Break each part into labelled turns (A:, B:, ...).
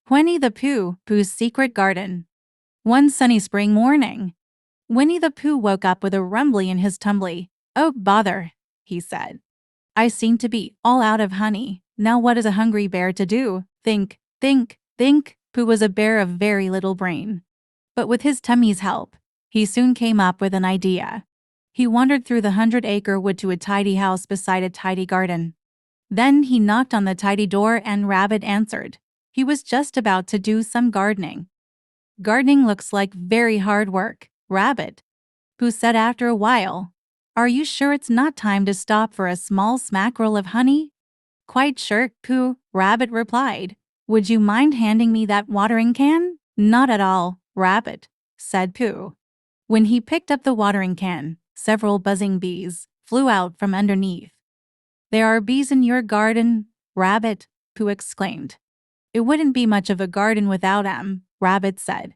A: Winnie the Pooh, Pooh's Secret Garden. One sunny spring morning, Winnie the Pooh woke up with a rumbly in his tumbly. "Oh, bother," he said. "I seem to be all out of honey. Now what is a hungry bear to do? Think, think, think." Pooh was a bear of very little brain. But with his tummy's help, he soon came up with an idea. He wandered through the 100-acre wood to a tidy house beside a tidy garden. Then he knocked on the tidy door and Rabbit answered. He was just about to do some gardening. "Gardening looks like very hard work, Rabbit," Pooh said after a while. "Are you sure it's not time to stop for a small smackerel of honey?" "Quite sure, Pooh," Rabbit replied. "Would you mind handing me that watering can?" "Not at all, Rabbit," said Pooh. When he picked up the watering can, several buzzing bees flew out from underneath. "There are bees in your garden, Rabbit," Pooh exclaimed. "It wouldn't be much of a garden without 'em," Rabbit said.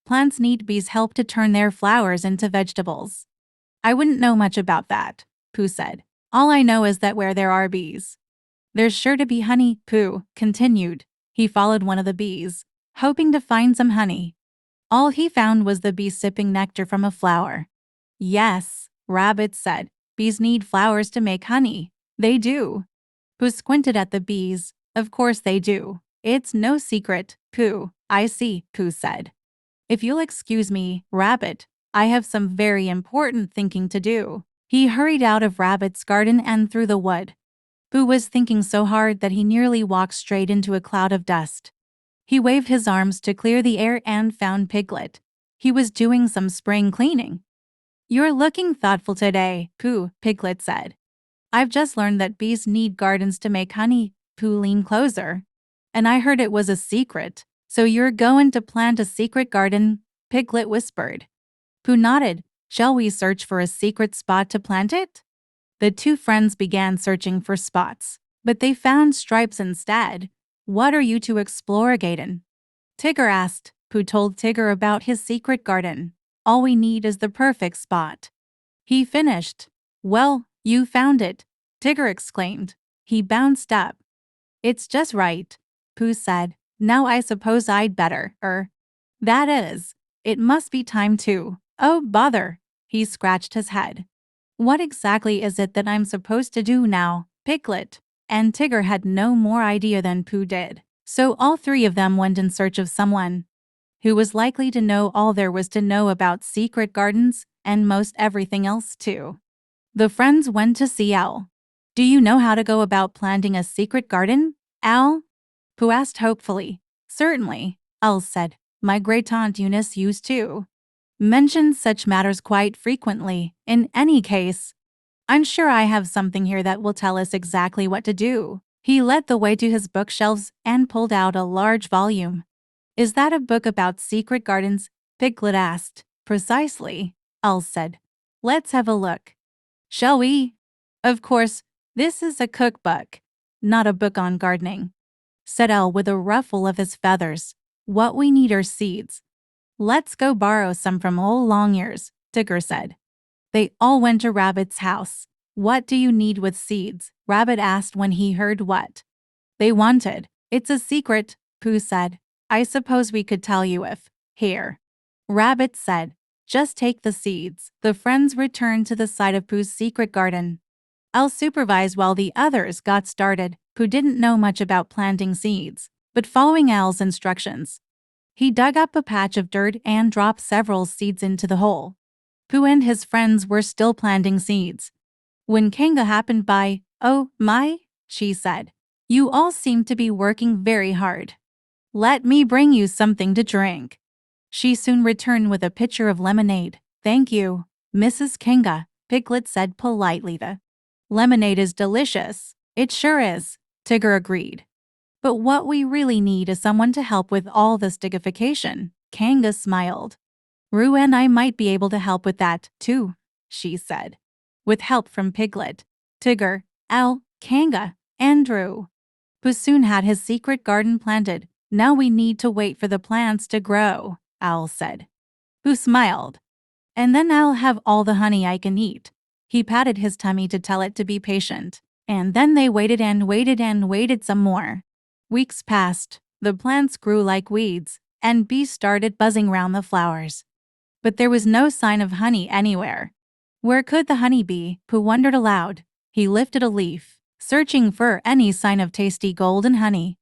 A: "Plants need bees' help to turn their flowers into vegetables." "I wouldn't know much about that," Pooh said. "All I know is that where there are bees, there's sure to be honey," Pooh continued. He followed one of the bees, hoping to find some honey. All he found was the bee sipping nectar from a flower. "Yes," Rabbit said, "bees need flowers to make honey." "They do." Pooh squinted at the bees. "Of course they do. It's no secret, Pooh." "I see," Pooh said. "If you'll excuse me, Rabbit, I have some very important thinking to do." He hurried out of Rabbit's garden and through the wood. Pooh was thinking so hard that he nearly walked straight into a cloud of dust. He waved his arms to clear the air and found Piglet. He was doing some spring cleaning. "You're looking thoughtful today, Pooh," Piglet said. "I've just learned that bees need gardens to make honey." Pooh leaned closer. "And I heard it was a secret. So you're going to plant a secret garden?" Piglet whispered. Pooh nodded. "Shall we search for a secret spot to plant it?" The two friends began searching for spots, but they found stripes instead. "What are you to explore, Gaiden?" Tigger asked. Pooh told Tigger about his secret garden. "All we need is the perfect spot," he finished. "Well, you found it," Tigger exclaimed. He bounced up. "It's just right," Pooh said. "Now I suppose I'd better, that is, it must be time to." "Oh, bother," he scratched his head. "What exactly is it that I'm supposed to do now?" Piglet and Tigger had no more idea than Pooh did. So all three of them went in search of someone who was likely to know all there was to know about secret gardens and most everything else too. The friends went to see Owl. "Do you know how to go about planting a secret garden, Owl?" Pooh asked hopefully. "Certainly," Owl said. "My great-aunt Eunice used to mention such matters quite frequently. In any case, I'm sure I have something here that will tell us exactly what to do." He led the way to his bookshelves and pulled out a large volume. "Is that a book about secret gardens?" Piglet asked. "Precisely," Owl said. "Let's have a look." "Shall we?" "Of course, this is a cookbook, not a book on gardening," said Owl with a ruffle of his feathers. "What we need are seeds." "Let's go borrow some from old Longears," Tigger said. They all went to Rabbit's house. "What do you need with seeds?" Rabbit asked when he heard what they wanted. "It's a secret," Pooh said. "I suppose we could tell you if." "Here," Rabbit said. "Just take the seeds." The friends returned to the side of Pooh's secret garden. Owl supervised while the others got started. Pooh didn't know much about planting seeds, but following Owl's instructions, he dug up a patch of dirt and dropped several seeds into the hole. Pooh and his friends were still planting seeds when Kanga happened by. "Oh, my," she said. "You all seem to be working very hard. Let me bring you something to drink." She soon returned with a pitcher of lemonade. "Thank you, Mrs. Kanga," Piglet said politely. "The lemonade is delicious." "It sure is," Tigger agreed. "But what we really need is someone to help with all the stigification." Kanga smiled. "Roo and I might be able to help with that, too," she said. With help from Piglet, Tigger, Owl, Kanga, and Roo, Pooh soon had his secret garden planted. "Now we need to wait for the plants to grow," Owl said. Pooh smiled. "And then I'll have all the honey I can eat." He patted his tummy to tell it to be patient. And then they waited and waited and waited some more. Weeks passed. The plants grew like weeds, and bees started buzzing round the flowers. But there was no sign of honey anywhere. Where could the honey be? Pooh wondered aloud. He lifted a leaf, searching for any sign of tasty golden honey,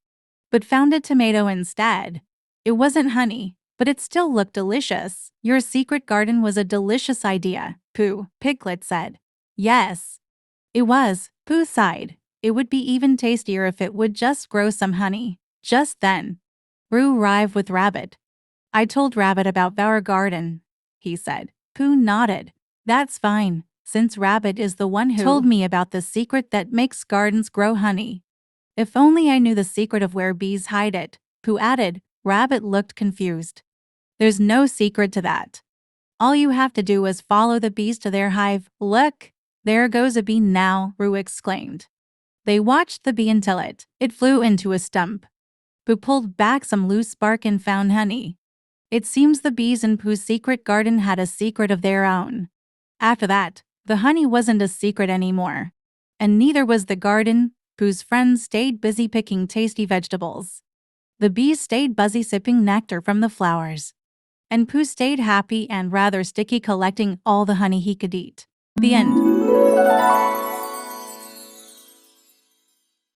A: but found a tomato instead. It wasn't honey, but it still looked delicious. Your secret garden was a delicious idea, Pooh, Piglet said. Yes, it was, Pooh sighed. It would be even tastier if it would just grow some honey. Just then, Roo arrived with Rabbit. I told Rabbit about our garden, he said. Pooh nodded. That's fine, since Rabbit is the one who told me about the secret that makes gardens grow honey. If only I knew the secret of where bees hide it, Pooh added. Rabbit looked confused. There's no secret to that. All you have to do is follow the bees to their hive. Look, there goes a bee now, Roo exclaimed. They watched the bee until it flew into a stump. Pooh pulled back some loose bark and found honey. It seems the bees in Pooh's secret garden had a secret of their own. After that, the honey wasn't a secret anymore. And neither was the garden. Pooh's friends stayed busy picking tasty vegetables. The bees stayed busy sipping nectar from the flowers. And Pooh stayed happy and rather sticky collecting all the honey he could eat. The end.